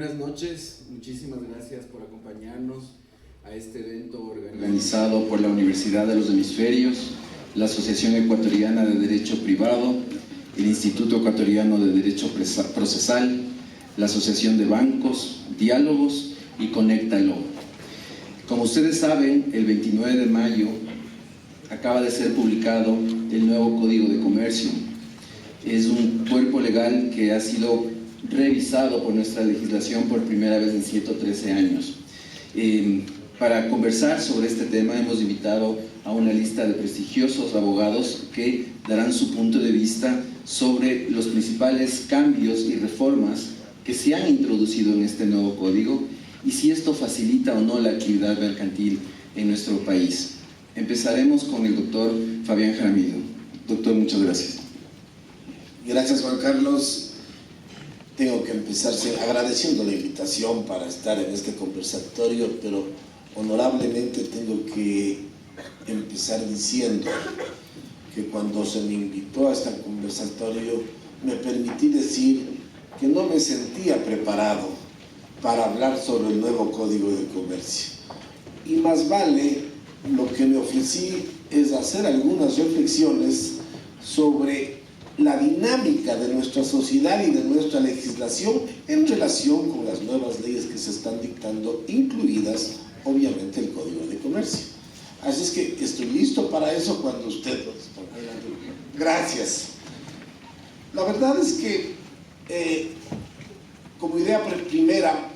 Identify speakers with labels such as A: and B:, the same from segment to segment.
A: Buenas noches, muchísimas gracias por acompañarnos a este evento organizado por la Universidad de los Hemisferios, la Asociación Ecuatoriana de Derecho Privado, el Instituto Ecuatoriano de Derecho Procesal, la Asociación de Bancos, Diálogos y Conéctalo. Como ustedes saben, el 29 de mayo acaba de ser publicado el nuevo Código de Comercio. Es un cuerpo legal que ha sido revisado por nuestra legislación por primera vez en 113 años. Para conversar sobre este tema hemos invitado a una lista de prestigiosos abogados que darán su punto de vista sobre los principales cambios y reformas que se han introducido en este nuevo código y si esto facilita o no la actividad mercantil en nuestro país. Empezaremos con el doctor Fabián Jaramillo. Doctor, muchas gracias.
B: Gracias, Juan Carlos. Tengo que empezar agradeciendo la invitación para estar en este conversatorio, pero honorablemente tengo que empezar diciendo que cuando se me invitó a este conversatorio me permití decir que no me sentía preparado para hablar sobre el nuevo Código de Comercio. Y más vale, lo que me ofrecí es hacer algunas reflexiones sobre la dinámica de nuestra sociedad y de nuestra legislación en relación con las nuevas leyes que se están dictando, incluidas obviamente el Código de Comercio. Así es que estoy listo para eso cuando usted lo disponga. Gracias. La verdad es que como idea primera,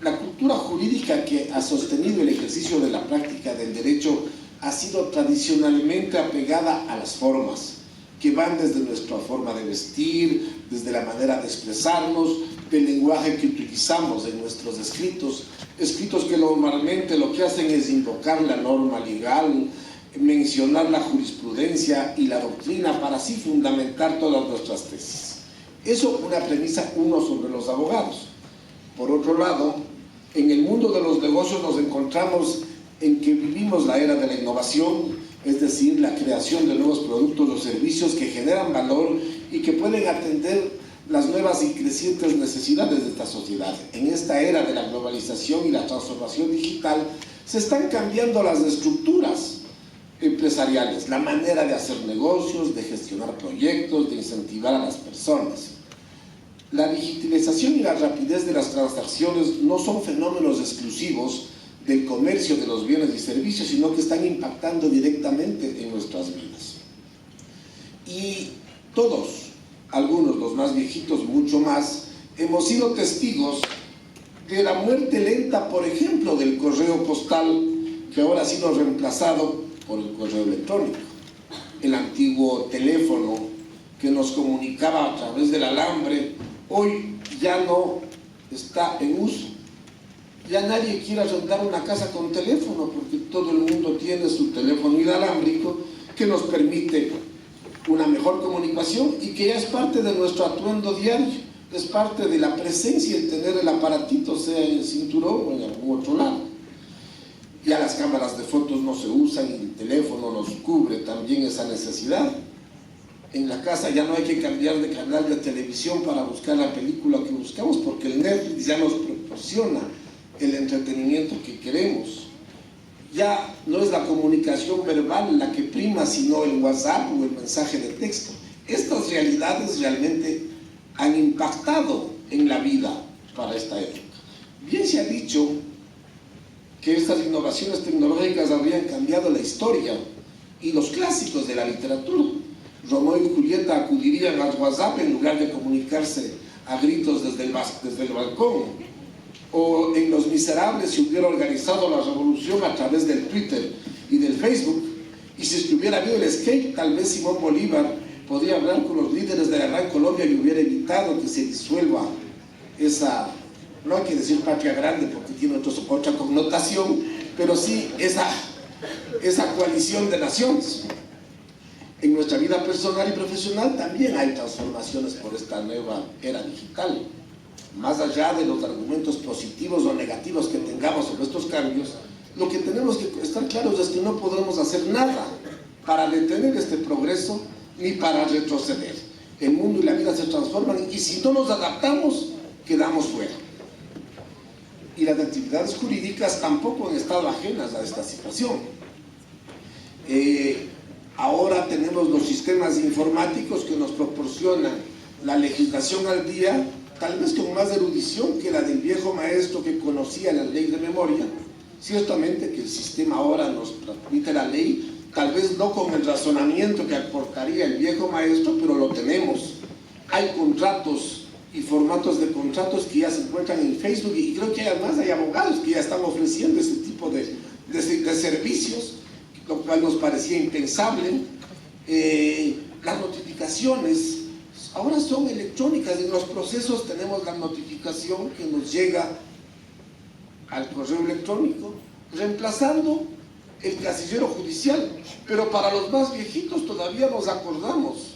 B: la cultura jurídica que ha sostenido el ejercicio de la práctica del derecho ha sido tradicionalmente apegada a las formas, que van desde nuestra forma de vestir, desde la manera de expresarnos, del lenguaje que utilizamos en nuestros escritos que normalmente lo que hacen es invocar la norma legal, mencionar la jurisprudencia y la doctrina para así fundamentar todas nuestras tesis. Eso una premisa uno sobre los abogados. Por otro lado, en el mundo de los negocios nos encontramos en que vivimos la era de la innovación, es decir, la creación de nuevos productos o servicios que generan valor y que pueden atender las nuevas y crecientes necesidades de esta sociedad. En esta era de la globalización y la transformación digital se están cambiando las estructuras empresariales, la manera de hacer negocios, de gestionar proyectos, de incentivar a las personas. La digitalización y la rapidez de las transacciones no son fenómenos exclusivos del comercio de los bienes y servicios, sino que están impactando directamente en nuestras vidas. Y todos, algunos, los más viejitos, mucho más, hemos sido testigos de la muerte lenta, por ejemplo, del correo postal, que ahora ha sido reemplazado por el correo electrónico. El antiguo teléfono que nos comunicaba a través del alambre, hoy ya no está en uso. Ya nadie quiere rentar una casa con teléfono porque todo el mundo tiene su teléfono inalámbrico que nos permite una mejor comunicación y que ya es parte de nuestro atuendo diario, es parte de la presencia el tener el aparatito, sea en el cinturón o en algún otro lado. Ya las cámaras de fotos no se usan y el teléfono nos cubre también esa necesidad. En la casa ya no hay que cambiar de canal de televisión para buscar la película que buscamos porque el Netflix ya nos proporciona el entretenimiento que queremos. Ya no es la comunicación verbal la que prima, sino el WhatsApp o el mensaje de texto. Estas realidades realmente han impactado en la vida para esta época. Bien se ha dicho que estas innovaciones tecnológicas habrían cambiado la historia y los clásicos de la literatura. Romeo y Julieta acudirían al WhatsApp en lugar de comunicarse a gritos desde el balcón. O en Los Miserables se hubiera organizado la revolución a través del Twitter y del Facebook. Y si es que hubiera habido el skate, tal vez Simón Bolívar podría hablar con los líderes de la Gran Colombia y hubiera evitado que se disuelva esa, no hay que decir patria grande porque tiene otra connotación, pero sí esa coalición de naciones. En nuestra vida personal y profesional también hay transformaciones por esta nueva era digital. Más allá de los argumentos positivos o negativos que tengamos sobre estos cambios, lo que tenemos que estar claros es que no podemos hacer nada para detener este progreso ni para retroceder. El mundo y la vida se transforman y si no nos adaptamos, quedamos fuera. y las actividades jurídicas tampoco han estado ajenas a esta situación. Ahora tenemos los sistemas informáticos que nos proporcionan la legislación al día, tal vez con más erudición que la del viejo maestro que conocía la ley de memoria. Ciertamente que el sistema ahora nos transmite la ley, tal vez no con el razonamiento que aportaría el viejo maestro, pero lo tenemos. Hay contratos y formatos de contratos que ya se encuentran en Facebook, y creo que además hay abogados que ya están ofreciendo ese tipo de servicios, lo cual nos parecía impensable. Las notificaciones ahora son electrónicas. En los procesos tenemos la notificación que nos llega al correo electrónico, reemplazando el casillero judicial. Pero para los más viejitos todavía nos acordamos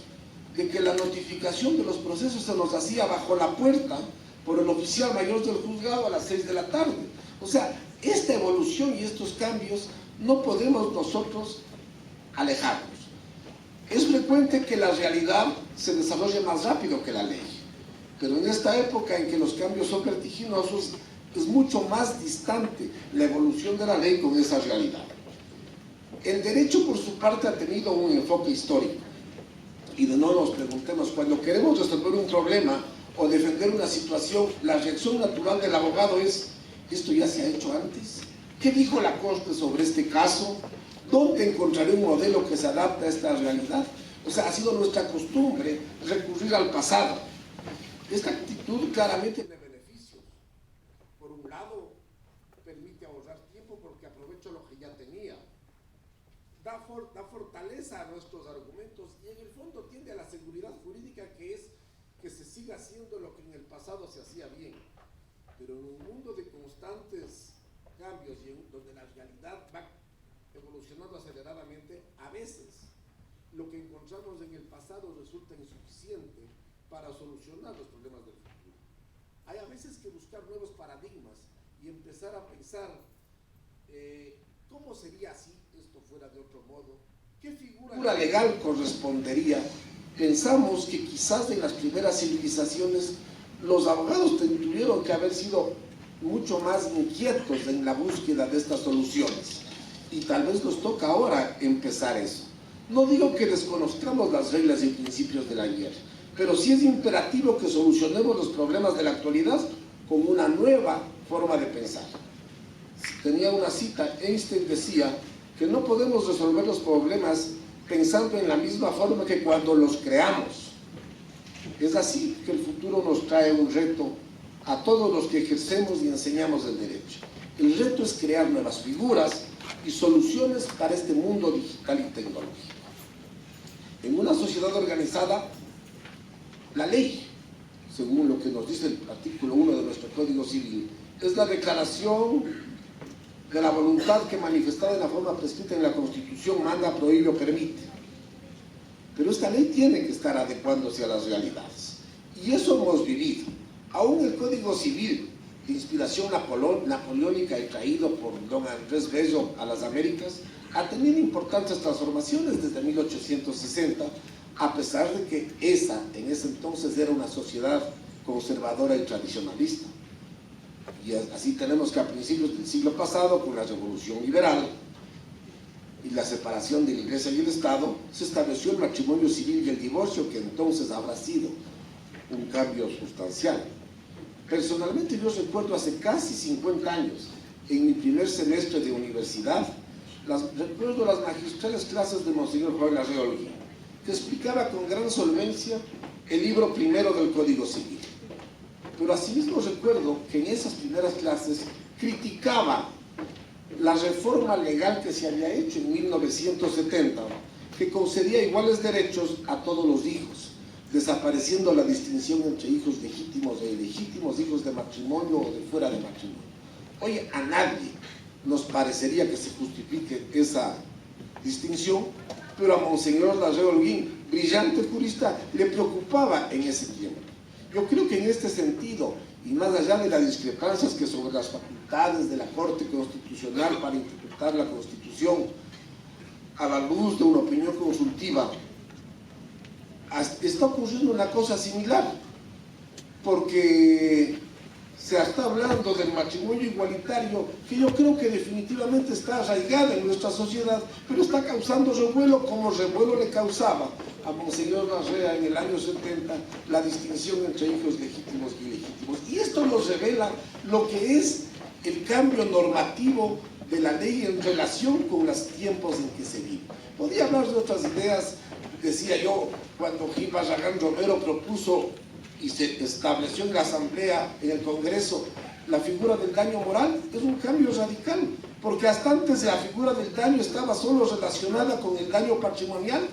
B: de que la notificación de los procesos se nos hacía bajo la puerta por el oficial mayor del juzgado a las 6 de la tarde. O sea, esta evolución y estos cambios no podemos nosotros alejarnos. Es frecuente que la realidad se desarrolle más rápido que la ley, pero en esta época en que los cambios son vertiginosos, es mucho más distante la evolución de la ley con esa realidad. El derecho, por su parte, ha tenido un enfoque histórico. Y de nuevo nos preguntemos, cuando queremos resolver un problema o defender una situación, la reacción natural del abogado es: ¿esto ya se ha hecho antes? ¿Qué dijo la Corte sobre este caso? ¿Dónde encontraré un modelo que se adapte a esta realidad? O sea, ha sido nuestra costumbre recurrir al pasado. Esta actitud claramente tiene beneficios. Por un lado, permite ahorrar tiempo porque aprovecho lo que ya tenía. Da fortaleza a nuestros argumentos y en el fondo tiende a la seguridad jurídica, que es que se siga haciendo lo que en el pasado se hacía bien. Pero en un mundo de constantes cambios y donde la realidad va evolucionando aceleradamente, a veces lo que encontramos en el pasado resulta insuficiente para solucionar los problemas del futuro. Hay a veces que buscar nuevos paradigmas y empezar a pensar ¿cómo sería si esto fuera de otro modo? ¿Qué figura legal correspondería? Pensamos que quizás en las primeras civilizaciones los abogados tuvieron que haber sido mucho más inquietos en la búsqueda de estas soluciones, y tal vez nos toca ahora empezar eso. No digo que desconozcamos las reglas y principios del ayer, pero sí es imperativo que solucionemos los problemas de la actualidad con una nueva forma de pensar. Tenía una cita, Einstein decía que no podemos resolver los problemas pensando en la misma forma que cuando los creamos. Es así que el futuro nos trae un reto a todos los que ejercemos y enseñamos el derecho. El reto es crear nuevas figuras y soluciones para este mundo digital y tecnológico. En una sociedad organizada, la ley, según lo que nos dice el artículo 1 de nuestro Código Civil, es la declaración de la voluntad que, manifestada en la forma prescrita en la Constitución, manda, prohíbe o permite. Pero esta ley tiene que estar adecuándose a las realidades. Y eso hemos vivido. Aún el Código Civil, de inspiración napoleónica y traído por don Andrés Bello a las Américas, ha tenido importantes transformaciones desde 1860, a pesar de que en ese entonces era una sociedad conservadora y tradicionalista. Y así tenemos que a principios del siglo pasado, con la Revolución Liberal y la separación de la Iglesia y el Estado, se estableció el matrimonio civil y el divorcio, que entonces habrá sido un cambio sustancial. Personalmente yo recuerdo hace casi 50 años, en mi primer semestre de universidad, recuerdo las magistrales clases de Monseñor Juan Arreolí, que explicaba con gran solvencia el libro primero del Código Civil. Pero asimismo recuerdo que en esas primeras clases criticaba la reforma legal que se había hecho en 1970, que concedía iguales derechos a todos los hijos, desapareciendo la distinción entre hijos legítimos e ilegítimos, hijos de matrimonio o de fuera de matrimonio. Oye, a nadie nos parecería que se justifique esa distinción, pero a Monseñor Larrey Holguín, brillante jurista, le preocupaba en ese tiempo. Yo creo que en este sentido, y más allá de las discrepancias que sobre las facultades de la Corte Constitucional para interpretar la Constitución a la luz de una opinión consultiva, está ocurriendo una cosa similar, porque se está hablando del matrimonio igualitario, que yo creo que definitivamente está arraigada en nuestra sociedad, pero está causando revuelo como revuelo le causaba a Monseñor Larrea en el año 70 la distinción entre hijos legítimos y ilegítimos. Y esto nos revela lo que es el cambio normativo de la ley en relación con los tiempos en que se vive. Podría hablar de otras ideas, decía yo, cuando Gil Barragán Romero propuso y se estableció en la Asamblea, en el Congreso, la figura del daño moral, es un cambio radical, porque hasta antes la figura del daño estaba solo relacionada con el daño patrimonial,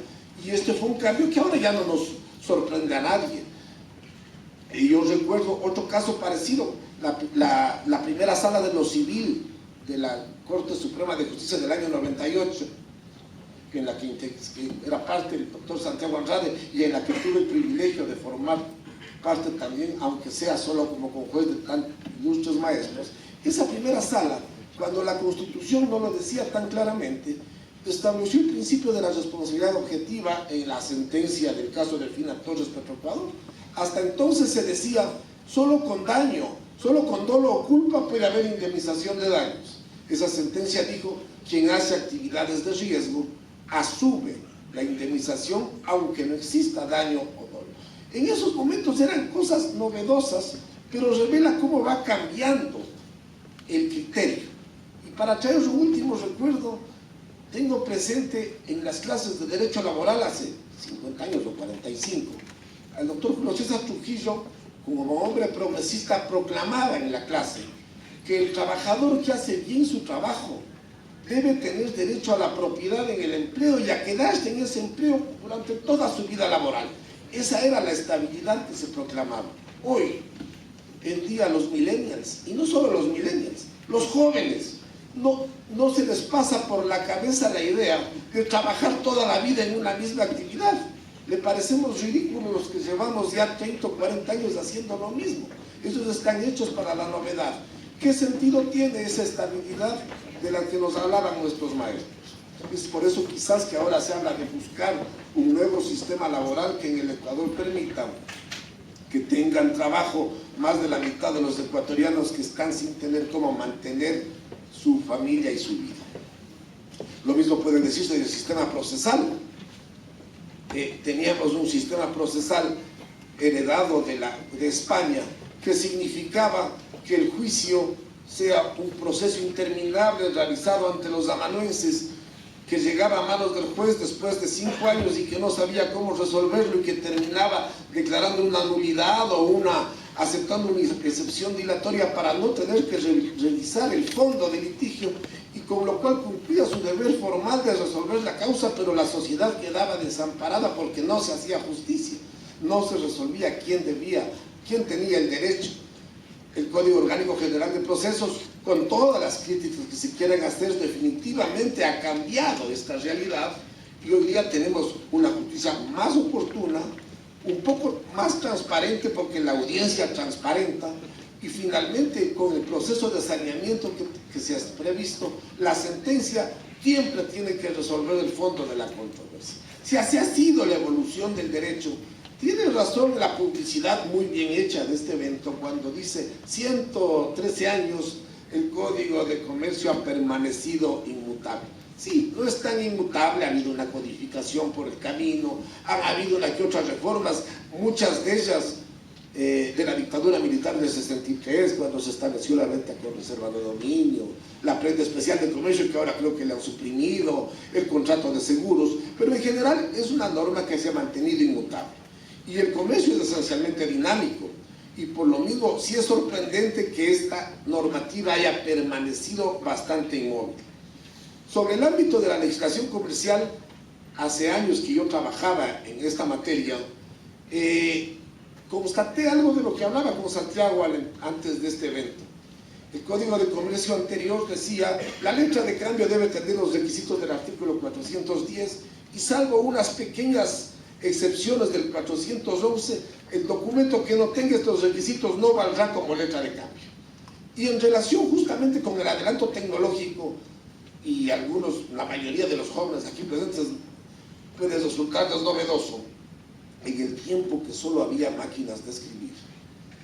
B: y este fue un cambio que ahora ya no nos sorprende a nadie. Y yo recuerdo otro caso parecido, la primera sala de lo civil de la Corte Suprema de Justicia del año 98, en la que era parte del doctor Santiago Andrade, y en la que tuve el privilegio de formar parte también, aunque sea solo como juez de tan ilustres maestros. Esa primera sala, cuando la Constitución no lo decía tan claramente, estableció el principio de la responsabilidad objetiva en la sentencia del caso de Delfina Torres Petroecuador. Hasta entonces se decía, solo con daño, solo con dolo o culpa puede haber indemnización de daños. Esa sentencia dijo, quien hace actividades de riesgo asume la indemnización aunque no exista daño o dolo. En esos momentos eran cosas novedosas, pero revela cómo va cambiando el criterio. Y para traer un último recuerdo, tengo presente en las clases de Derecho Laboral hace 50 años o 45, al doctor Julio César Trujillo, como hombre progresista, proclamaba en la clase que el trabajador que hace bien su trabajo debe tener derecho a la propiedad en el empleo y a quedarse en ese empleo durante toda su vida laboral. Esa era la estabilidad que se proclamaba. Hoy en día los millennials, y no solo los millennials, los jóvenes, no se les pasa por la cabeza la idea de trabajar toda la vida en una misma actividad. Le parecemos ridículos los que llevamos ya 30 o 40 años haciendo lo mismo. Esos están hechos para la novedad. ¿Qué sentido tiene esa estabilidad de la que nos hablaban nuestros maestros? Es por eso quizás que ahora se habla de buscar un nuevo sistema laboral que en el Ecuador permita que tengan trabajo más de la mitad de los ecuatorianos que están sin tener cómo mantener su familia y su vida. Lo mismo puede decirse del sistema procesal. Teníamos un sistema procesal heredado de España, que significaba que el juicio sea un proceso interminable realizado ante los amanuenses, que llegaba a manos del juez después de 5 años y que no sabía cómo resolverlo y que terminaba declarando una nulidad o aceptando una excepción dilatoria para no tener que revisar el fondo del litigio, y con lo cual cumplía su deber formal de resolver la causa, pero la sociedad quedaba desamparada porque no se hacía justicia, no se resolvía quién tenía el derecho. El Código Orgánico General de Procesos, con todas las críticas que se quieran hacer, definitivamente ha cambiado esta realidad, y hoy día tenemos una justicia más oportuna, un poco más transparente porque la audiencia transparenta, y finalmente con el proceso de saneamiento que se ha previsto, la sentencia siempre tiene que resolver el fondo de la controversia. Si así ha sido la evolución del derecho, tiene razón la publicidad muy bien hecha de este evento cuando dice 113 años el Código de Comercio ha permanecido inmutable. Sí, no es tan inmutable, ha habido una codificación por el camino, han habido una que otras reformas, muchas de ellas de la dictadura militar del 63, cuando se estableció la renta con reserva de dominio, la prenda especial de comercio que ahora creo que le han suprimido, el contrato de seguros, pero en general es una norma que se ha mantenido inmutable. Y el comercio es esencialmente dinámico, y por lo mismo sí es sorprendente que esta normativa haya permanecido bastante inmóvil. Sobre el ámbito de la legislación comercial, hace años que yo trabajaba en esta materia, constaté algo de lo que hablaba con Santiago antes de este evento. El Código de Comercio anterior decía, la letra de cambio debe tener los requisitos del artículo 410, y salvo unas pequeñas excepciones del 411, el documento que no tenga estos requisitos no valdrá como letra de cambio. Y en relación justamente con el adelanto tecnológico, y la mayoría de los jóvenes aquí presentes puede resultarles novedoso, en el tiempo que solo había máquinas de escribir,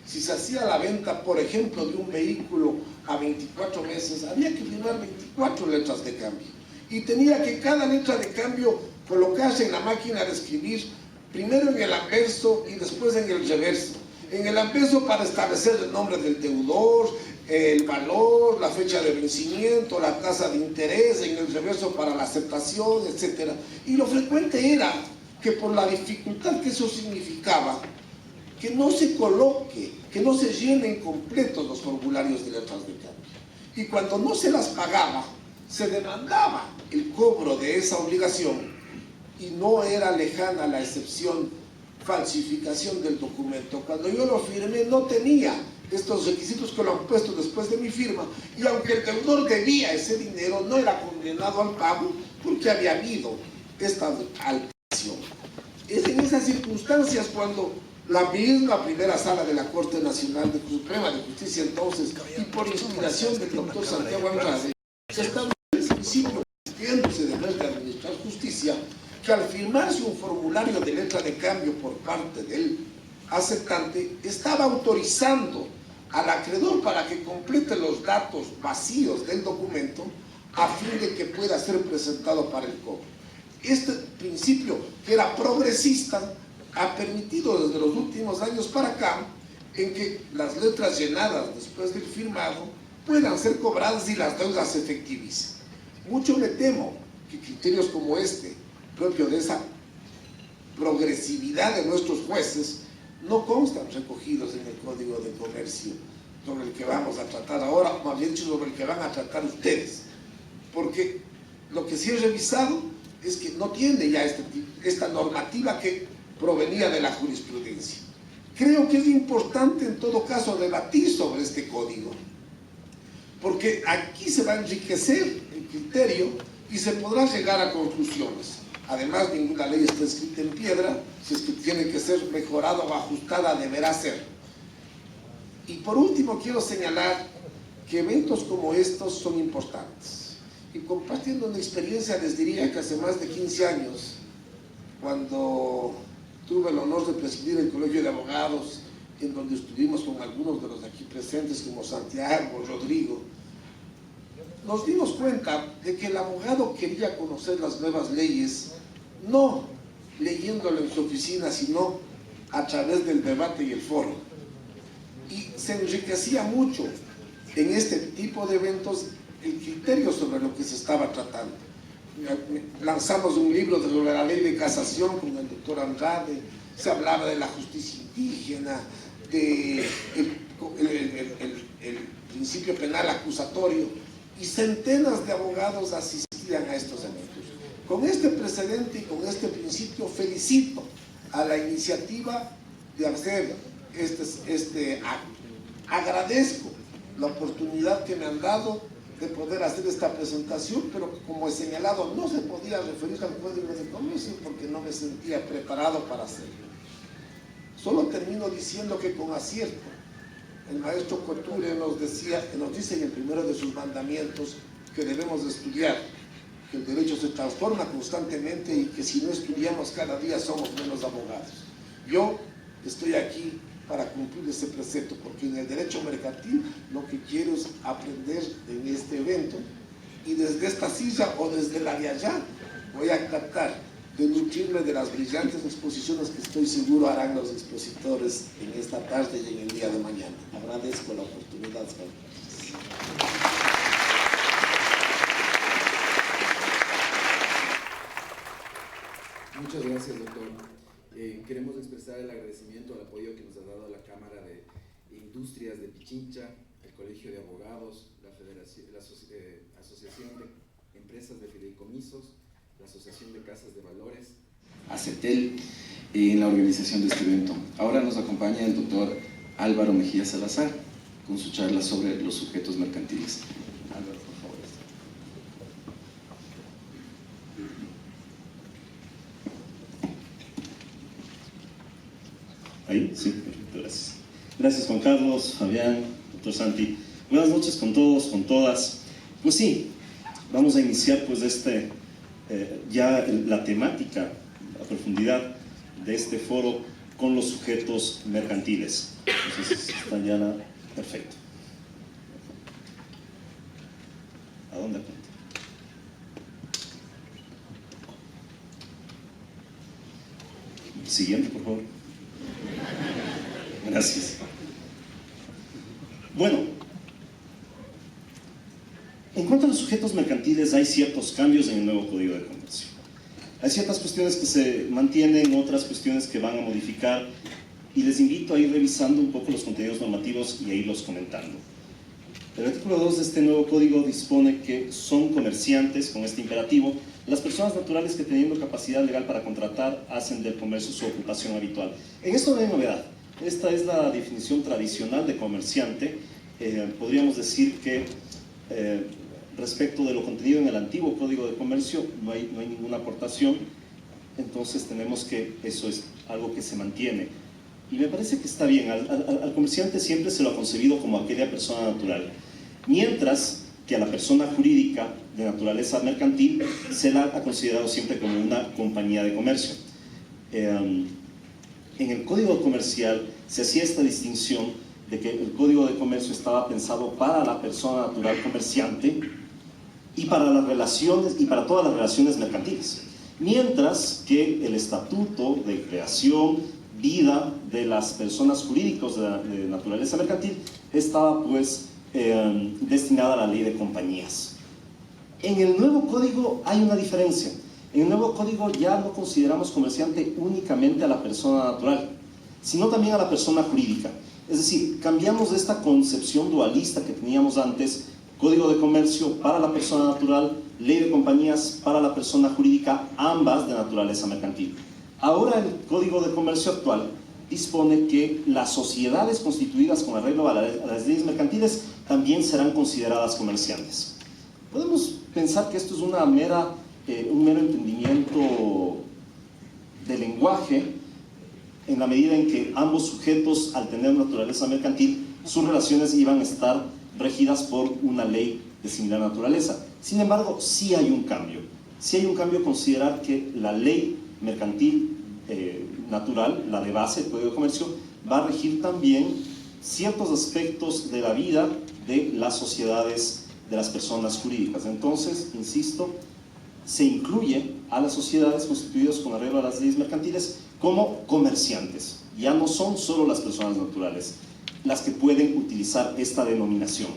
B: Si se hacía la venta, por ejemplo, de un vehículo a 24 meses, había que firmar 24 letras de cambio. Y tenía que cada letra de cambio colocarse en la máquina de escribir, primero en el anverso y después en el reverso. En el anverso para establecer el nombre del deudor, el valor, la fecha de vencimiento, la tasa de interés, en el reverso para la aceptación, etc. Y lo frecuente era que por la dificultad que eso significaba, que no se coloque, que no se llenen completos los formularios de letras de cambio. Y cuando no se las pagaba, se demandaba el cobro de esa obligación y no era lejana la excepción falsificación del documento. Cuando yo lo firmé no tenía estos requisitos que lo han puesto después de mi firma, y aunque el deudor debía ese dinero, no era condenado al pago porque había habido esta alteración. Es en esas circunstancias cuando la misma primera sala de la Corte Nacional Suprema de Justicia entonces, y por inspiración del doctor Santiago Andrade, se estableció el principio, viéndose de de administrar justicia, que al firmarse un formulario de letra de cambio por parte del aceptante, estaba autorizando al acreedor para que complete los datos vacíos del documento a fin de que pueda ser presentado para el cobro. Este principio, que era progresista, ha permitido desde los últimos años para acá en que las letras llenadas después del firmado puedan ser cobradas y las deudas se efectivicen. Mucho me temo que criterios como este, propio de esa progresividad de nuestros jueces, no constan recogidos en el Código de Comercio sobre el que vamos a tratar ahora, más bien dicho sobre el que van a tratar ustedes, porque lo que sí he revisado es que no tiene ya esta normativa que provenía de la jurisprudencia. Creo que es importante en todo caso debatir sobre este código, porque aquí se va a enriquecer el criterio y se podrá llegar a conclusiones. Además, ninguna ley está escrita en piedra, si es que tiene que ser mejorada o ajustada, deberá ser. Y por último, quiero señalar que eventos como estos son importantes. Y compartiendo una experiencia, les diría que hace más de 15 años, cuando tuve el honor de presidir el Colegio de Abogados, en donde estuvimos con algunos de los aquí presentes, como Santiago, Rodrigo, nos dimos cuenta de que el abogado quería conocer las nuevas leyes, no leyéndolo en su oficina, sino a través del debate y el foro. Y se enriquecía mucho en este tipo de eventos el criterio sobre lo que se estaba tratando. Lanzamos un libro sobre la ley de casación con el doctor Andrade, se hablaba de la justicia indígena, del principio penal acusatorio, y centenas de abogados asistían a estos eventos. Con este precedente y con este principio felicito a la iniciativa de hacer este acto. Agradezco la oportunidad que me han dado de poder hacer esta presentación, pero como he señalado, no se podía referir al Código de Comercio porque no me sentía preparado para hacerlo. Solo termino diciendo que con acierto, el maestro Couture nos dice en el primero de sus mandamientos que debemos de estudiar, que el derecho se transforma constantemente y que si no estudiamos cada día somos menos abogados. Yo estoy aquí para cumplir ese precepto, porque en el derecho mercantil lo que quiero es aprender en este evento, y desde esta silla o desde la de allá voy a tratar de nutrirme de las brillantes exposiciones que estoy seguro harán los expositores en esta tarde y en el día de mañana. Agradezco la oportunidad.
A: Muchas gracias, doctor. Queremos expresar el agradecimiento al apoyo que nos ha dado la Cámara de Industrias de Pichincha, el Colegio de Abogados, la Asociación de Empresas de Fideicomisos, la Asociación de Casas de Valores, ACETEL, en la organización de este evento. Ahora nos acompaña el doctor Álvaro Mejía Salazar con su charla sobre los sujetos mercantiles. Álvaro, por favor.
C: Ahí, sí, perfecto, gracias. Gracias, Juan Carlos, Fabián, doctor Santi. Buenas noches con todos, con todas. Pues sí, vamos a iniciar pues ya la temática, la profundidad de este foro con los sujetos mercantiles. Entonces, está ya perfecto. ¿A dónde apunto? Siguiente, por favor. Gracias. Bueno, en cuanto a los sujetos mercantiles, hay ciertos cambios en el nuevo Código de Comercio. Hay ciertas cuestiones que se mantienen, otras cuestiones que van a modificar, y les invito a ir revisando un poco los contenidos normativos y a irlos comentando. El artículo 2 de este nuevo código dispone que son comerciantes, con este imperativo, las personas naturales que, teniendo capacidad legal para contratar, hacen del comercio su ocupación habitual. En esto no hay novedad. Esta es la definición tradicional de comerciante. Podríamos decir que respecto de lo contenido en el antiguo Código de Comercio no hay ninguna aportación, entonces tenemos que eso es algo que se mantiene. Y me parece que está bien. Al comerciante siempre se lo ha concebido como aquella persona natural, mientras que a la persona jurídica de naturaleza mercantil se la ha considerado siempre como una compañía de comercio. En el Código Comercial se hacía esta distinción de que el Código de Comercio estaba pensado para la persona natural comerciante y para las relaciones y para todas las relaciones mercantiles, mientras que el Estatuto de Creación, Vida de las personas jurídicas de naturaleza mercantil estaba pues destinada a la ley de compañías. En el nuevo código hay una diferencia. En el nuevo código ya no consideramos comerciante únicamente a la persona natural, sino también a la persona jurídica. Es decir, cambiamos de esta concepción dualista que teníamos antes, Código de Comercio para la persona natural, Ley de Compañías para la persona jurídica, ambas de naturaleza mercantil. Ahora el Código de Comercio actual dispone que las sociedades constituidas con arreglo a las leyes mercantiles también serán consideradas comerciantes. Podemos pensar que esto es un mero entendimiento de lenguaje, en la medida en que ambos sujetos, al tener naturaleza mercantil, sus relaciones iban a estar regidas por una ley de similar naturaleza. Sin embargo, sí hay un cambio. Sí hay un cambio considerar que la ley mercantil natural, la de base, el Código de Comercio, va a regir también ciertos aspectos de la vida de las sociedades, de las personas jurídicas. Entonces, insisto, se incluye a las sociedades constituidas con arreglo a las leyes mercantiles como comerciantes. Ya no son solo las personas naturales las que pueden utilizar esta denominación.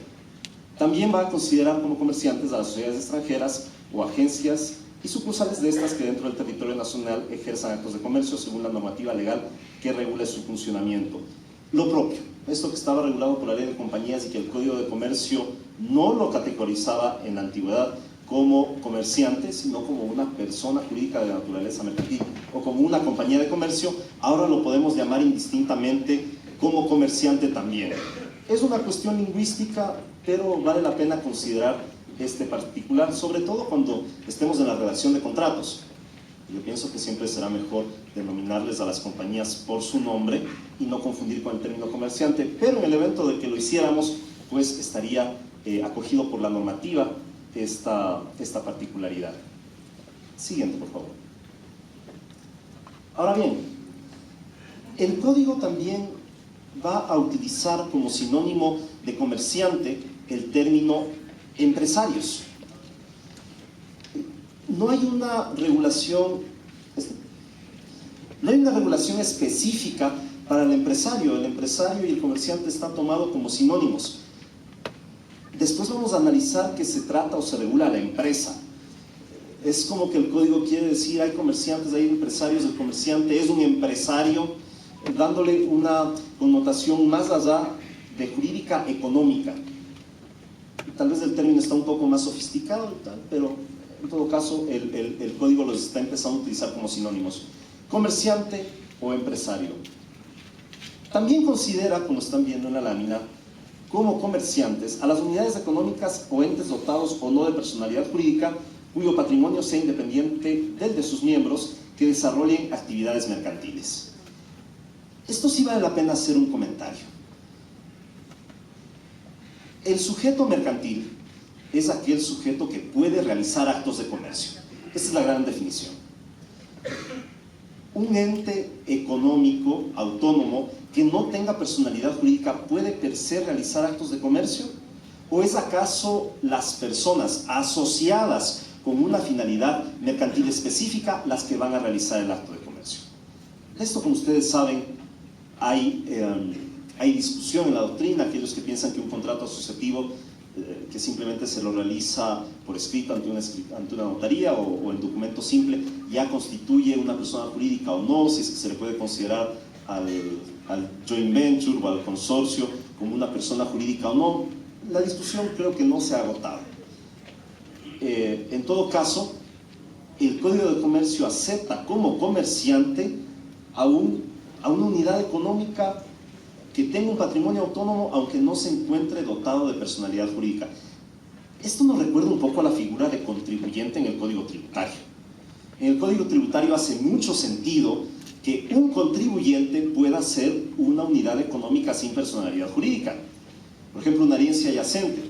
C: También va a considerar como comerciantes a las sociedades extranjeras o agencias y sucursales de estas que dentro del territorio nacional ejerzan actos de comercio según la normativa legal que regule su funcionamiento. Lo propio, esto que estaba regulado por la Ley de Compañías y que el Código de Comercio no lo categorizaba en la antigüedad como comerciante, sino como una persona jurídica de naturaleza mercantil o como una compañía de comercio, ahora lo podemos llamar indistintamente como comerciante también. Es una cuestión lingüística, pero vale la pena considerar este particular, sobre todo cuando estemos en la redacción de contratos. Yo pienso que siempre será mejor denominarles a las compañías por su nombre y no confundir con el término comerciante, pero en el evento de que lo hiciéramos, pues estaría acogido por la normativa esta particularidad. Siguiente, por favor. Ahora bien, el código también va a utilizar como sinónimo de comerciante el término empresarios. No hay una regulación específica para el empresario. El empresario y el comerciante están tomados como sinónimos. Después vamos a analizar que se trata o se regula la empresa. Es como que el código quiere decir hay comerciantes, hay empresarios, el comerciante es un empresario, dándole una connotación más allá de jurídica económica. Tal vez el término está un poco más sofisticado y tal, pero en todo caso el código los está empezando a utilizar como sinónimos. Comerciante o empresario. También considera, como están viendo en la lámina, como comerciantes a las unidades económicas o entes dotados o no de personalidad jurídica cuyo patrimonio sea independiente del de sus miembros que desarrollen actividades mercantiles. Esto sí vale la pena hacer un comentario. El sujeto mercantil es aquel sujeto que puede realizar actos de comercio. Esta es la gran definición. ¿Un ente económico autónomo que no tenga personalidad jurídica puede per se realizar actos de comercio? ¿O es acaso las personas asociadas con una finalidad mercantil específica las que van a realizar el acto de comercio? Esto, como ustedes saben, hay discusión en la doctrina. Aquellos que piensan que un contrato asociativo que simplemente se lo realiza por escrito ante una notaría o en documento simple, ya constituye una persona jurídica o no, si es que se le puede considerar al joint venture o al consorcio como una persona jurídica o no. La discusión creo que no se ha agotado. En todo caso, el Código de Comercio acepta como comerciante a una unidad económica que tenga un patrimonio autónomo, aunque no se encuentre dotado de personalidad jurídica. Esto nos recuerda un poco a la figura de contribuyente en el Código Tributario. En el Código Tributario hace mucho sentido que un contribuyente pueda ser una unidad económica sin personalidad jurídica. Por ejemplo, una herencia adyacente.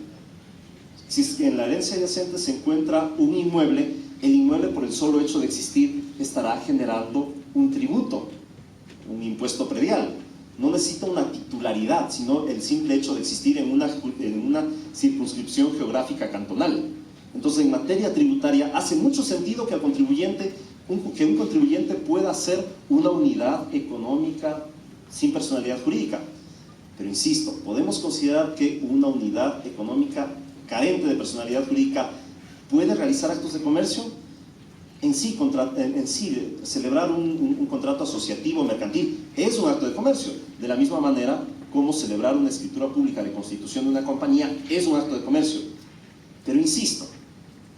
C: Si en la herencia adyacente se encuentra un inmueble, el inmueble, por el solo hecho de existir, estará generando un tributo, un impuesto predial. No necesita una titularidad, sino el simple hecho de existir en una circunscripción geográfica cantonal. Entonces, en materia tributaria, hace mucho sentido que un contribuyente pueda ser una unidad económica sin personalidad jurídica. Pero insisto, podemos considerar que una unidad económica carente de personalidad jurídica puede realizar actos de comercio. En sí, celebrar un contrato asociativo mercantil es un acto de comercio, de la misma manera como celebrar una escritura pública de constitución de una compañía es un acto de comercio. Pero insisto,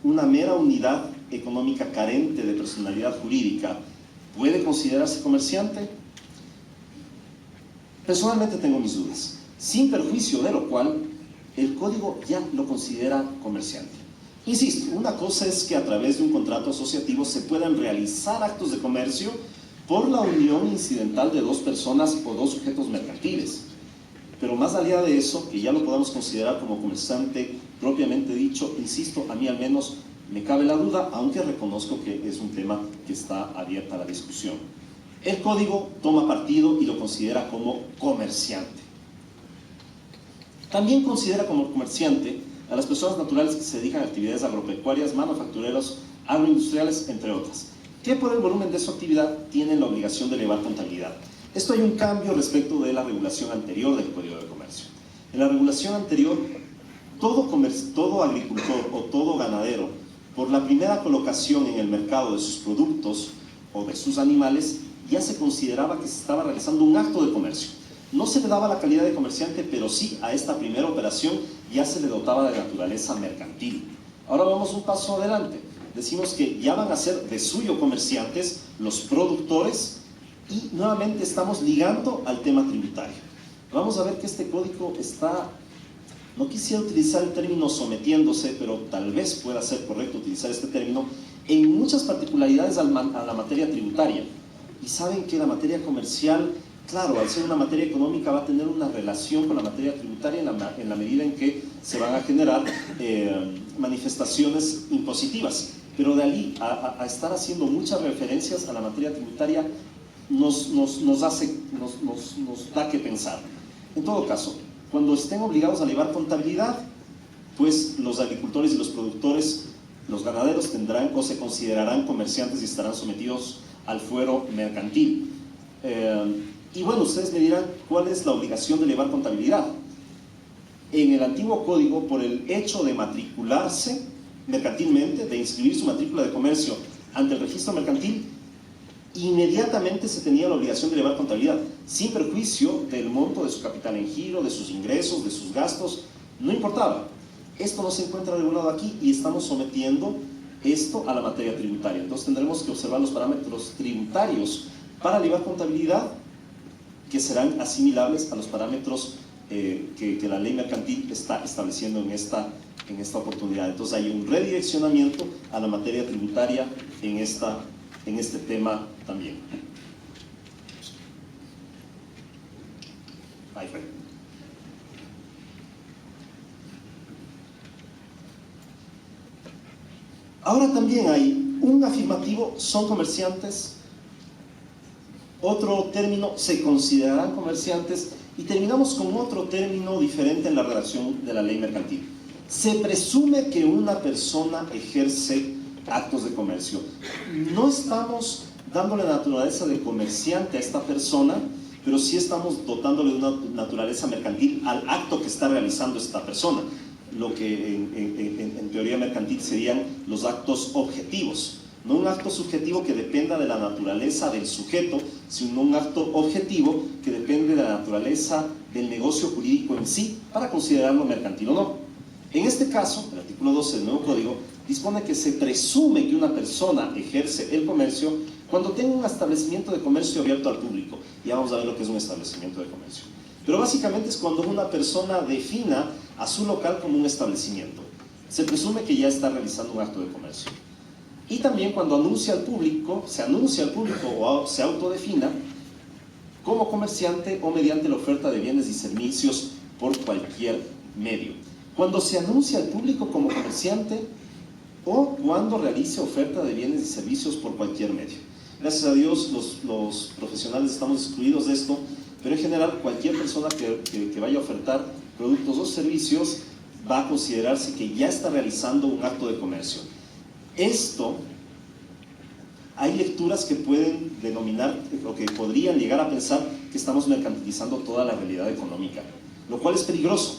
C: una mera unidad económica carente de personalidad jurídica ¿puede considerarse comerciante? Personalmente tengo mis dudas, sin perjuicio de lo cual el código ya lo considera comerciante. Insisto, una cosa es que a través de un contrato asociativo se puedan realizar actos de comercio por la unión incidental de dos personas o dos sujetos mercantiles. Pero más allá de eso, que ya lo podamos considerar como comerciante propiamente dicho, insisto, a mí al menos me cabe la duda, aunque reconozco que es un tema que está abierta a la discusión. El código toma partido y lo considera como comerciante. También considera como comerciante a las personas naturales que se dedican a actividades agropecuarias, manufactureras, agroindustriales, entre otras, que por el volumen de su actividad tienen la obligación de elevar contabilidad. Esto hay un cambio respecto de la regulación anterior del Código de Comercio. En la regulación anterior, todo agricultor o todo ganadero, por la primera colocación en el mercado de sus productos o de sus animales, ya se consideraba que se estaba realizando un acto de comercio. No se le daba la calidad de comerciante, pero sí a esta primera operación ya se le dotaba de naturaleza mercantil. Ahora vamos un paso adelante. Decimos que ya van a ser de suyo comerciantes los productores y nuevamente estamos ligando al tema tributario. Vamos a ver que este código está, no quisiera utilizar el término sometiéndose, pero tal vez pueda ser correcto utilizar este término, en muchas particularidades a la materia tributaria. Y saben que la materia comercial, claro, al ser una materia económica va a tener una relación con la materia tributaria en la medida en que se van a generar manifestaciones impositivas. Pero de ahí a estar haciendo muchas referencias a la materia tributaria nos da que pensar. En todo caso, cuando estén obligados a llevar contabilidad, pues los agricultores y los productores, los ganaderos tendrán o se considerarán comerciantes y estarán sometidos al fuero mercantil. Y bueno, ustedes me dirán, ¿cuál es la obligación de llevar contabilidad? En el antiguo código, por el hecho de matricularse mercantilmente, de inscribir su matrícula de comercio ante el registro mercantil, inmediatamente se tenía la obligación de llevar contabilidad, sin perjuicio del monto de su capital en giro, de sus ingresos, de sus gastos, no importaba. Esto no se encuentra regulado aquí y estamos sometiendo esto a la materia tributaria. Entonces tendremos que observar los parámetros tributarios para llevar contabilidad, que serán asimilables a los parámetros que la ley mercantil está estableciendo en esta oportunidad. Entonces hay un redireccionamiento a la materia tributaria en este tema también. Ahí fue. Ahora también hay un afirmativo, son comerciantes Otro término, se considerarán comerciantes, y terminamos con otro término diferente en la redacción de la ley mercantil. Se presume que una persona ejerce actos de comercio. No estamos dándole naturaleza de comerciante a esta persona, pero sí estamos dotándole de una naturaleza mercantil al acto que está realizando esta persona, lo que en teoría mercantil serían los actos objetivos. No un acto subjetivo que dependa de la naturaleza del sujeto, sino un acto objetivo que depende de la naturaleza del negocio jurídico en sí para considerarlo mercantil o no. En este caso, el artículo 12 del nuevo código dispone que se presume que una persona ejerce el comercio cuando tenga un establecimiento de comercio abierto al público. Ya vamos a ver lo que es un establecimiento de comercio. Pero básicamente es cuando una persona defina a su local como un establecimiento. Se presume que ya está realizando un acto de comercio. Y también cuando anuncia al público, se anuncia al público o se autodefina como comerciante o mediante la oferta de bienes y servicios por cualquier medio. Cuando se anuncia al público como comerciante o cuando realice oferta de bienes y servicios por cualquier medio. Gracias a Dios los profesionales estamos excluidos de esto, pero en general cualquier persona que vaya a ofertar productos o servicios va a considerarse que ya está realizando un acto de comercio. Esto, hay lecturas que pueden denominar o que podrían llegar a pensar que estamos mercantilizando toda la realidad económica, lo cual es peligroso.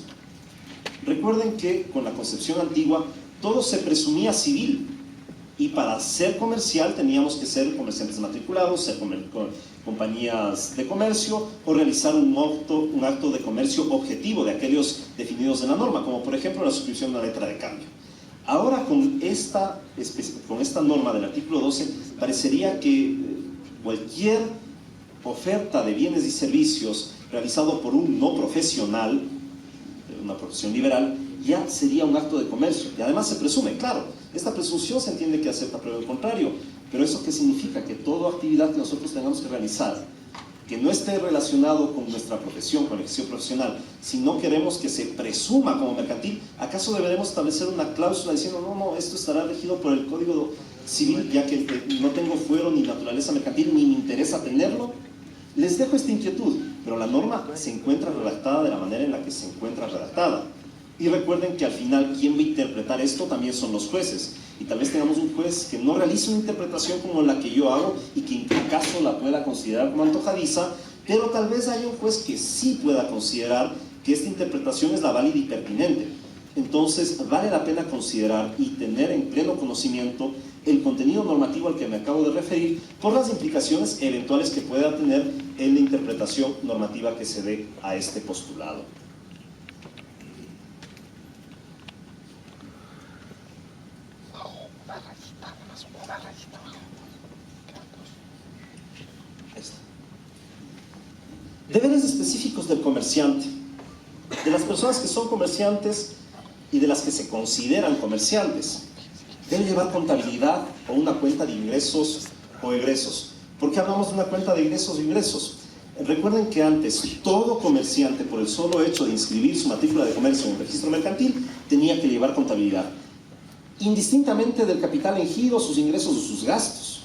C: Recuerden que con la concepción antigua todo se presumía civil y para ser comercial teníamos que ser comerciantes matriculados, ser compañías de comercio o realizar un acto de comercio objetivo de aquellos definidos en la norma, como por ejemplo la suscripción de una letra de cambio. Ahora con esta norma del artículo 12 parecería que cualquier oferta de bienes y servicios realizado por un no profesional, una profesión liberal, ya sería un acto de comercio. Y además se presume, claro, esta presunción se entiende que acepta prueba del contrario, pero ¿eso qué significa? Que toda actividad que nosotros tengamos que realizar que no esté relacionado con nuestra profesión, con el ejercicio profesional, si no queremos que se presuma como mercantil, ¿acaso deberemos establecer una cláusula diciendo no, esto estará regido por el Código Civil, ya que no tengo fuero ni naturaleza mercantil, ni me interesa tenerlo? Les dejo esta inquietud, pero la norma se encuentra redactada de la manera en la que se encuentra redactada. Y recuerden que al final quien va a interpretar esto también son los jueces. Y tal vez tengamos un juez que no realice una interpretación como la que yo hago y que en cada caso la pueda considerar como antojadiza, pero tal vez haya un juez que sí pueda considerar que esta interpretación es la válida y pertinente. Entonces vale la pena considerar y tener en pleno conocimiento el contenido normativo al que me acabo de referir por las implicaciones eventuales que pueda tener en la interpretación normativa que se dé a este postulado. Deberes específicos del comerciante, de las personas que son comerciantes y de las que se consideran comerciantes. Deben llevar contabilidad o una cuenta de ingresos o egresos. ¿Por qué hablamos de una cuenta de ingresos o ingresos? Recuerden que antes todo comerciante, por el solo hecho de inscribir su matrícula de comercio en el registro mercantil, tenía que llevar contabilidad, indistintamente del capital en giro, sus ingresos o sus gastos.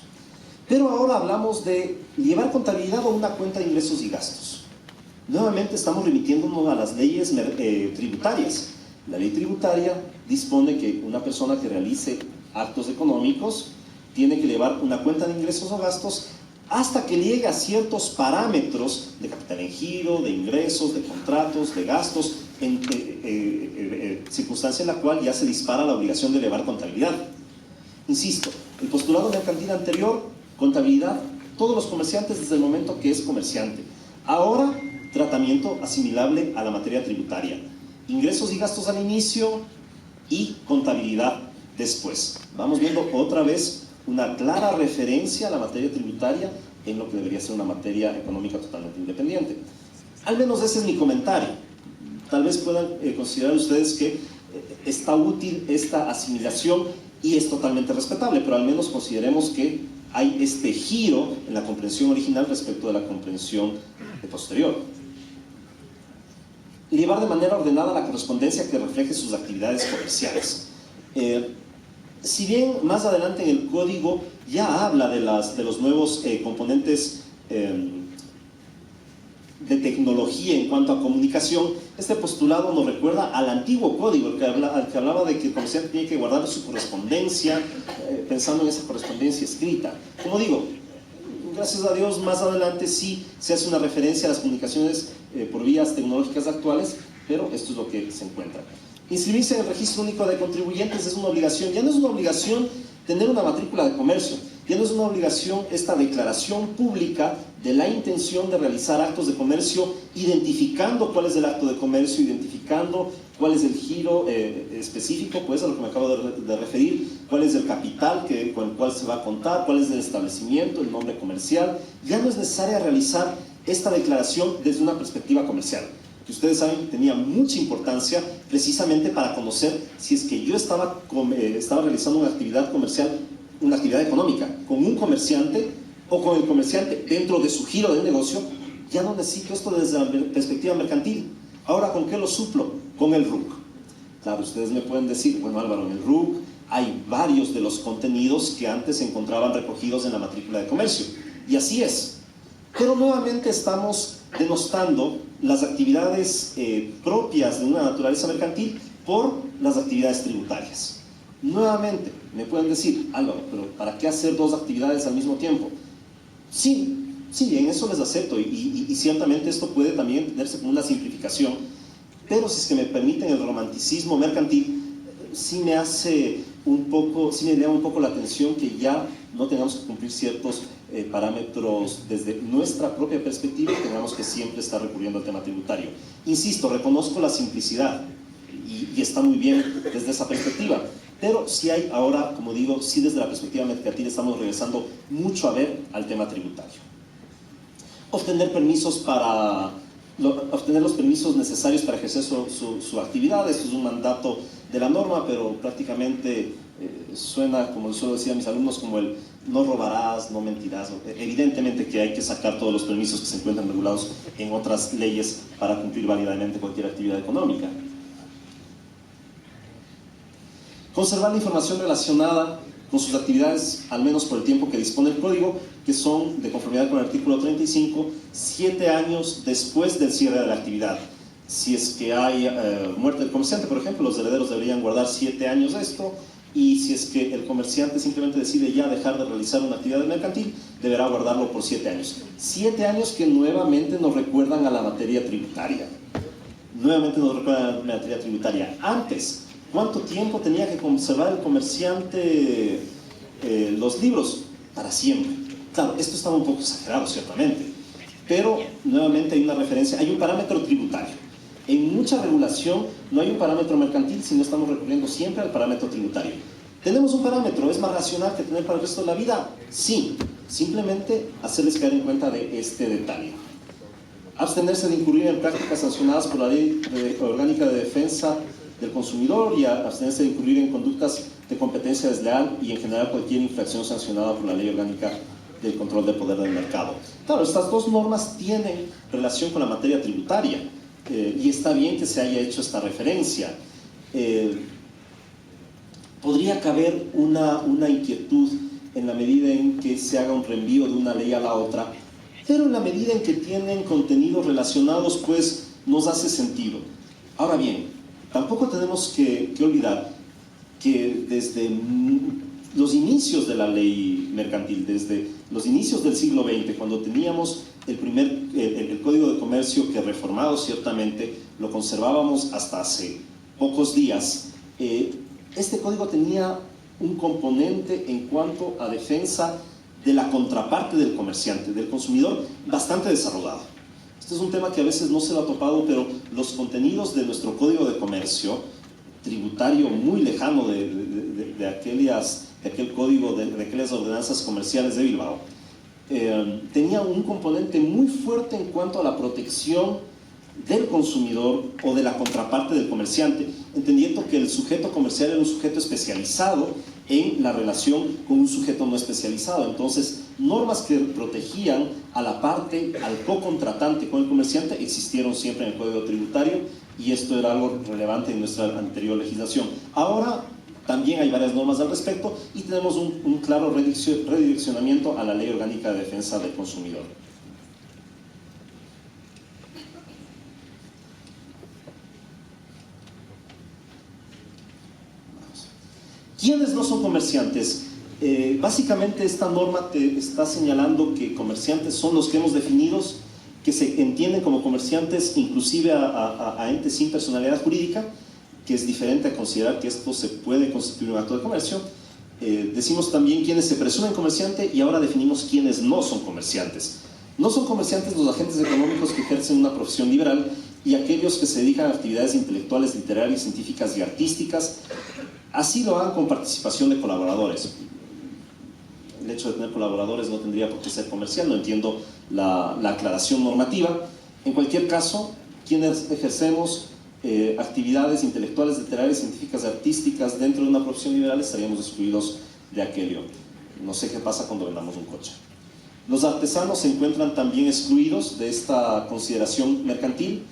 C: Pero ahora hablamos de llevar contabilidad o una cuenta de ingresos y gastos. Nuevamente estamos remitiéndonos a las leyes tributarias. La ley tributaria dispone que una persona que realice actos económicos tiene que llevar una cuenta de ingresos o gastos hasta que llegue a ciertos parámetros de capital en giro, de ingresos, de contratos, de gastos, circunstancia en la cual ya se dispara la obligación de llevar contabilidad. Insisto, el postulado mercantil anterior, contabilidad, todos los comerciantes desde el momento que es comerciante. Ahora, tratamiento asimilable a la materia tributaria. Ingresos y gastos al inicio y contabilidad después. Vamos viendo otra vez una clara referencia a la materia tributaria en lo que debería ser una materia económica totalmente independiente. Al menos ese es mi comentario. Tal vez puedan considerar ustedes que está útil esta asimilación y es totalmente respetable, pero al menos consideremos que hay este giro en la comprensión original respecto de la comprensión posterior. Llevar de manera ordenada la correspondencia que refleje sus actividades comerciales. Si bien más adelante en el código ya habla de los nuevos componentes de tecnología en cuanto a comunicación, este postulado nos recuerda al antiguo código, al que hablaba de que el comerciante tiene que guardar su correspondencia, pensando en esa correspondencia escrita. Como digo, gracias a Dios, más adelante sí se hace una referencia a las comunicaciones por vías tecnológicas actuales, pero esto es lo que se encuentra. Inscribirse en el Registro Único de Contribuyentes es una obligación. Ya no es una obligación tener una matrícula de comercio, ya no es una obligación esta declaración pública de la intención de realizar actos de comercio, identificando cuál es el acto de comercio, identificando cuál es el giro específico, pues a lo que me acabo de referir, cuál es el capital con el cual se va a contar, cuál es el establecimiento, el nombre comercial. Ya no es necesaria realizar esta declaración desde una perspectiva comercial, que ustedes saben tenía mucha importancia precisamente para conocer si es que yo estaba realizando una actividad comercial, una actividad económica, con un comerciante o con el comerciante dentro de su giro de negocio. Ya no necesito esto desde la perspectiva mercantil. Ahora, ¿con qué lo suplo? Con el RUC. Claro, ustedes me pueden decir, bueno Álvaro, en el RUC hay varios de los contenidos que antes se encontraban recogidos en la matrícula de comercio. Y así es. Pero nuevamente estamos denostando las actividades propias de una naturaleza mercantil por las actividades tributarias. Nuevamente, me pueden decir, Álvaro, pero ¿para qué hacer dos actividades al mismo tiempo? Sí, en eso les acepto y ciertamente esto puede también entenderse como una simplificación, pero si es que me permiten el romanticismo mercantil, sí me llama un poco la atención que ya no tengamos que cumplir ciertos parámetros desde nuestra propia perspectiva y tengamos que siempre estar recurriendo al tema tributario. Insisto, reconozco la simplicidad y está muy bien desde esa perspectiva, pero sí hay ahora, como digo, sí desde la perspectiva mercantil estamos regresando mucho a ver al tema tributario. Obtener los permisos necesarios para ejercer su actividad. Esto es un mandato de la norma, pero prácticamente suena, como suelo decir a mis alumnos, como el no robarás, no mentirás. Evidentemente que hay que sacar todos los permisos que se encuentran regulados en otras leyes para cumplir válidamente cualquier actividad económica. Conservar la información relacionada con sus actividades, al menos por el tiempo que dispone el código, que son, de conformidad con el artículo 35, 7 años después del cierre de la actividad. Si es que hay muerte del comerciante, por ejemplo, los herederos deberían guardar 7 años esto, y si es que el comerciante simplemente decide ya dejar de realizar una actividad mercantil, deberá guardarlo por 7 años. 7 años que nuevamente nos recuerdan a la materia tributaria. Antes, ¿cuánto tiempo tenía que conservar el comerciante los libros? Para siempre. Claro, esto estaba un poco exagerado, ciertamente, pero nuevamente hay una referencia, hay un parámetro tributario. En mucha regulación no hay un parámetro mercantil, sino estamos recurriendo siempre al parámetro tributario. ¿Tenemos un parámetro? ¿Es más racional que tener para el resto de la vida? Sí, simplemente hacerles caer en cuenta de este detalle. Abstenerse de incurrir en prácticas sancionadas por la Ley Orgánica de Defensa del Consumidor y abstenerse de incurrir en conductas de competencia desleal y en general cualquier infracción sancionada por la Ley Orgánica del Control del Poder del Mercado. Claro, estas dos normas tienen relación con la materia tributaria y está bien que se haya hecho esta referencia. Podría caber una inquietud en la medida en que se haga un reenvío de una ley a la otra, pero en la medida en que tienen contenidos relacionados, pues nos hace sentido. Ahora bien, tampoco tenemos que olvidar que desde los inicios de la ley mercantil, desde los inicios del siglo XX, cuando teníamos el Código de Comercio, que reformado ciertamente, lo conservábamos hasta hace pocos días, este código tenía un componente en cuanto a defensa de la contraparte del comerciante, del consumidor, bastante desarrollado. Este es un tema que a veces no se lo ha topado, pero los contenidos de nuestro Código de Comercio, tributario muy lejano de aquel código, de aquellas ordenanzas comerciales de Bilbao, tenía un componente muy fuerte en cuanto a la protección del consumidor o de la contraparte del comerciante, entendiendo que el sujeto comercial era un sujeto especializado en la relación con un sujeto no especializado. Entonces, normas que protegían a la parte, al co-contratante con el comerciante, existieron siempre en el Código Tributario y esto era algo relevante en nuestra anterior legislación. Ahora también hay varias normas al respecto y tenemos un claro redireccionamiento a la Ley Orgánica de Defensa del Consumidor. ¿Quiénes no son comerciantes? Básicamente esta norma te está señalando que comerciantes son los que hemos definido, que se entienden como comerciantes inclusive a entes sin personalidad jurídica, que es diferente a considerar que esto se puede constituir un acto de comercio. Decimos también quiénes se presumen comerciante y ahora definimos quiénes no son comerciantes. No son comerciantes los agentes económicos que ejercen una profesión liberal y aquellos que se dedican a actividades intelectuales, literarias, científicas y artísticas, así lo hagan con participación de colaboradores. El hecho de tener colaboradores no tendría por qué ser comercial, no entiendo la aclaración normativa. En cualquier caso, quienes ejercemos actividades intelectuales, literarias, científicas y artísticas dentro de una profesión liberal estaríamos excluidos de aquello. No sé qué pasa cuando vendamos un coche. Los artesanos se encuentran también excluidos de esta consideración mercantil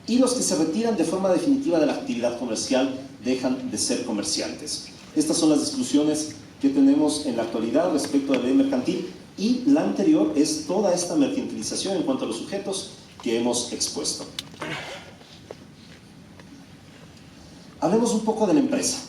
C: y los que se retiran de forma definitiva de la actividad comercial dejan de ser comerciantes. Estas son las exclusiones que tenemos en la actualidad respecto a la ley mercantil y la anterior es toda esta mercantilización en cuanto a los sujetos que hemos expuesto. Hablemos un poco de la empresa.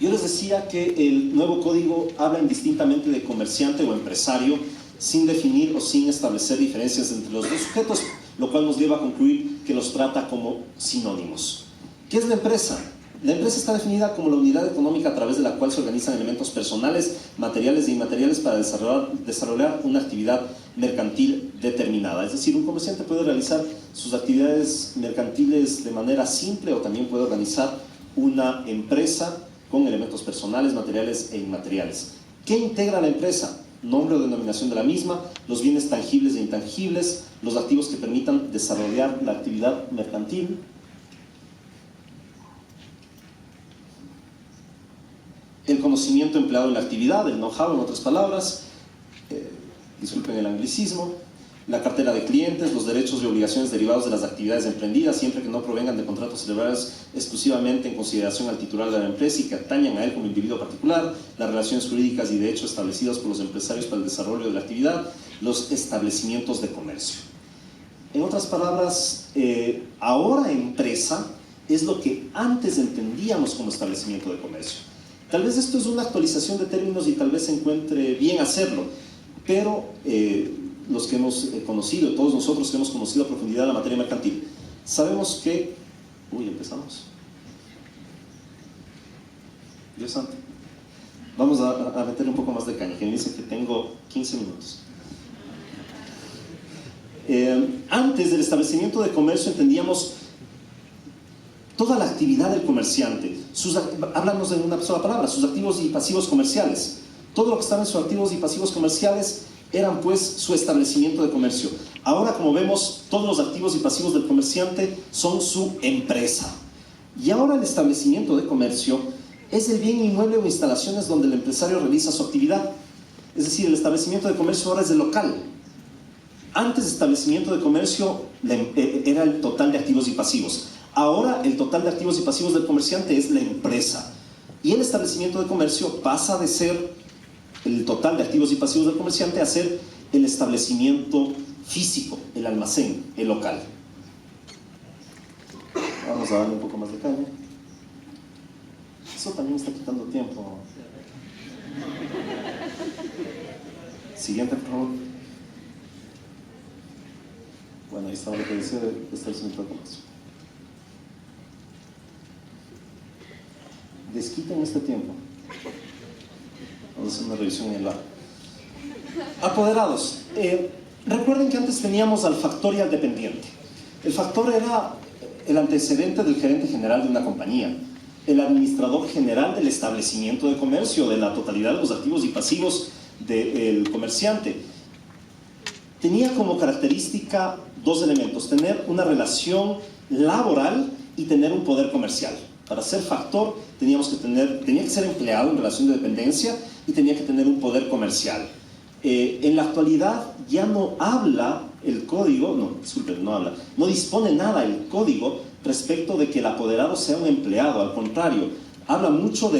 C: Yo les decía que el nuevo código habla indistintamente de comerciante o empresario sin definir o sin establecer diferencias entre los dos sujetos, lo cual nos lleva a concluir que los trata como sinónimos. ¿Qué es la empresa? La empresa está definida como la unidad económica a través de la cual se organizan elementos personales, materiales e inmateriales para desarrollar una actividad mercantil determinada. Es decir, un comerciante puede realizar sus actividades mercantiles de manera simple o también puede organizar una empresa con elementos personales, materiales e inmateriales. ¿Qué integra la empresa? Nombre o denominación de la misma, los bienes tangibles e intangibles, los activos que permitan desarrollar la actividad mercantil, el conocimiento empleado en la actividad, el know-how en otras palabras, disculpen el anglicismo, la cartera de clientes, los derechos y obligaciones derivados de las actividades emprendidas, siempre que no provengan de contratos celebrados exclusivamente en consideración al titular de la empresa y que atañan a él como individuo particular, las relaciones jurídicas y de hecho establecidas por los empresarios para el desarrollo de la actividad, los establecimientos de comercio. En otras palabras, ahora empresa es lo que antes entendíamos como establecimiento de comercio. Tal vez esto es una actualización de términos y tal vez se encuentre bien hacerlo, pero los que hemos conocido, todos nosotros que hemos conocido a profundidad la materia mercantil, sabemos que... empezamos. Dios santo. Vamos a meter un poco más de caña, que me dice que tengo 15 minutos. Antes del establecimiento de comercio entendíamos toda la actividad del comerciante, háblanos en una sola palabra, sus activos y pasivos comerciales. Todo lo que estaba en sus activos y pasivos comerciales eran pues su establecimiento de comercio. Ahora, como vemos, todos los activos y pasivos del comerciante son su empresa. Y ahora el establecimiento de comercio es el bien inmueble o instalaciones donde el empresario realiza su actividad. Es decir, el establecimiento de comercio ahora es el local. Antes el establecimiento de comercio era el total de activos y pasivos. Ahora el total de activos y pasivos del comerciante es la empresa. Y el establecimiento de comercio pasa de ser el total de activos y pasivos del comerciante a ser el establecimiento físico, el almacén, el local. Vamos a darle un poco más de caña. Eso también está quitando tiempo. Siguiente, por favor. Bueno, ahí está lo que decía del establecimiento de comercio. Desquiten este tiempo. Vamos a hacer una revisión en el lado. Apoderados. Recuerden que antes teníamos al factor y al dependiente. El factor era el antecedente del gerente general de una compañía, el administrador general del establecimiento de comercio, de la totalidad de los activos y pasivos del comerciante. Tenía como característica dos elementos: tener una relación laboral y tener un poder comercial. Para ser factor tenía que ser empleado en relación de dependencia y tenía que tener un poder comercial. En la actualidad ya no habla el código, no dispone nada el código respecto de que el apoderado sea un empleado. Al contrario, habla mucho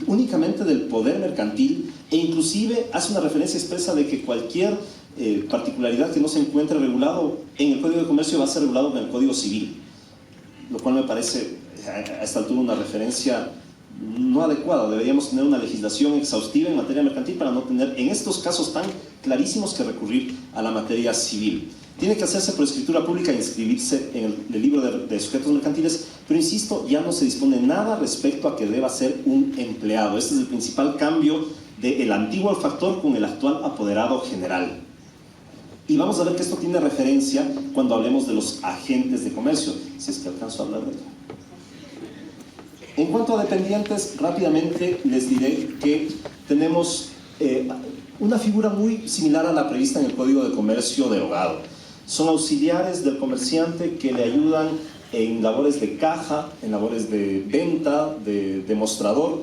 C: únicamente del poder mercantil e inclusive hace una referencia expresa de que cualquier particularidad que no se encuentre regulado en el Código de Comercio va a ser regulado en el Código Civil, lo cual me parece a esta altura una referencia no adecuada. Deberíamos tener una legislación exhaustiva en materia mercantil para no tener en estos casos tan clarísimos que recurrir a la materia civil. Tiene que hacerse por escritura pública e inscribirse en el libro de sujetos mercantiles, pero insisto, ya no se dispone nada respecto a que deba ser un empleado. Este es el principal cambio del antiguo factor con el actual apoderado general. Y vamos a ver que esto tiene referencia cuando hablemos de los agentes de comercio, si es que alcanzo a hablar de ello. En cuanto a dependientes, rápidamente les diré que tenemos una figura muy similar a la prevista en el Código de Comercio derogado. Son auxiliares del comerciante que le ayudan en labores de caja, en labores de venta, de demostrador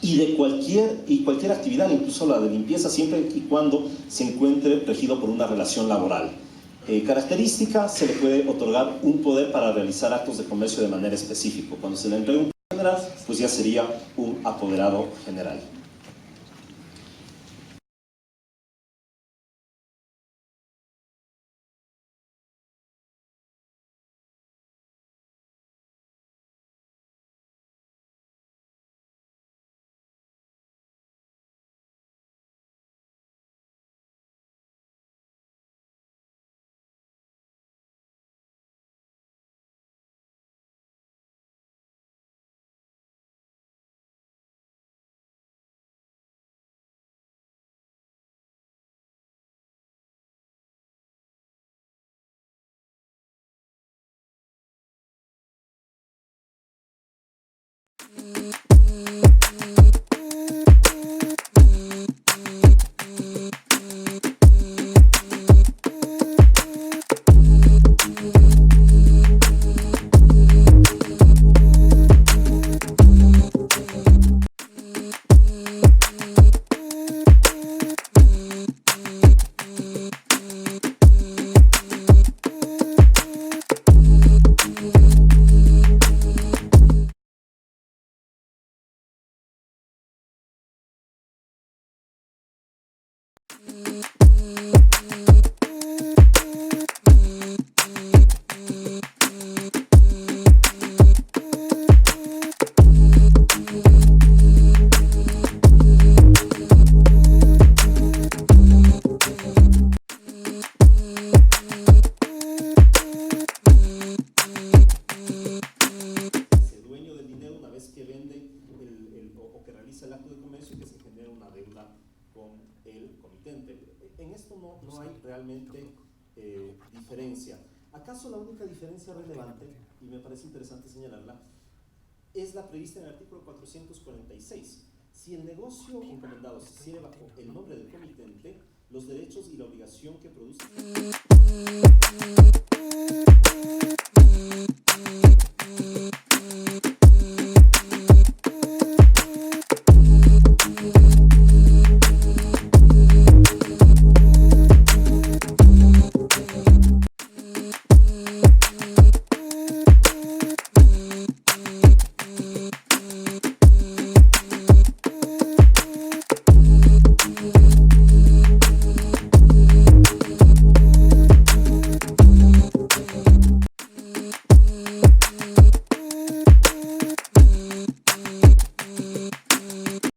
C: y de cualquier actividad, incluso la de limpieza, siempre y cuando se encuentre regido por una relación laboral. Característica, se le puede otorgar un poder para realizar actos de comercio de manera específica. Cuando se le entrega un poder general, pues ya sería un apoderado general. No hay realmente diferencia. ¿Acaso la única diferencia relevante, y me parece interesante señalarla, es la prevista en el artículo 446? Si el negocio encomendado se hiciera bajo el nombre del comitente, los derechos y la obligación que produce